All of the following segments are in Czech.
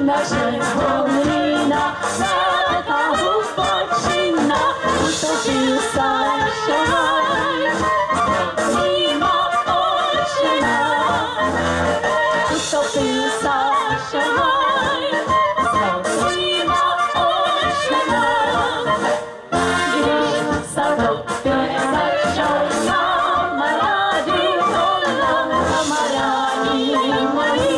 našeho mlýna, velká hubočina, utočil Sášaj, svýma očima, utopil Sášaj, svýma očima, když sa topil začal kamarádi, kamarádi moji.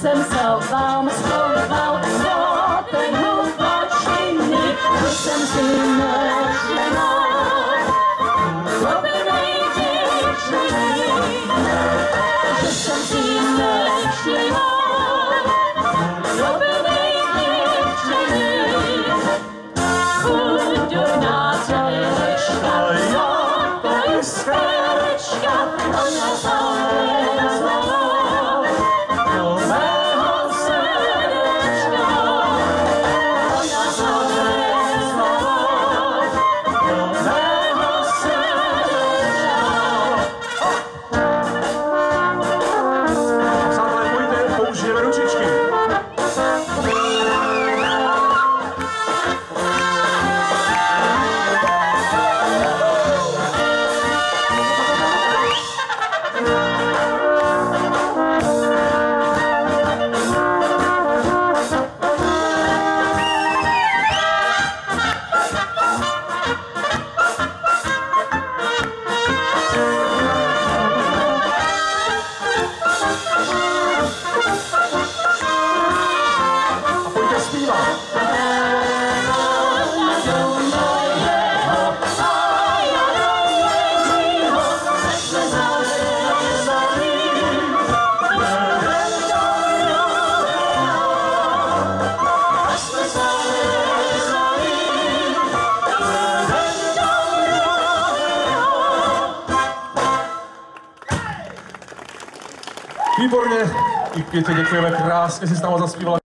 Jsem se vám schoval do té hlubočiny, že jsem si nevšimla, kdo by nejděčný, že jsem si nevšimla, kdo by nejděčný. Chudurná celečka, to je skrečka, ona zalezla. Výborně, i Květě děkujeme, krásně si s námi zaspívala.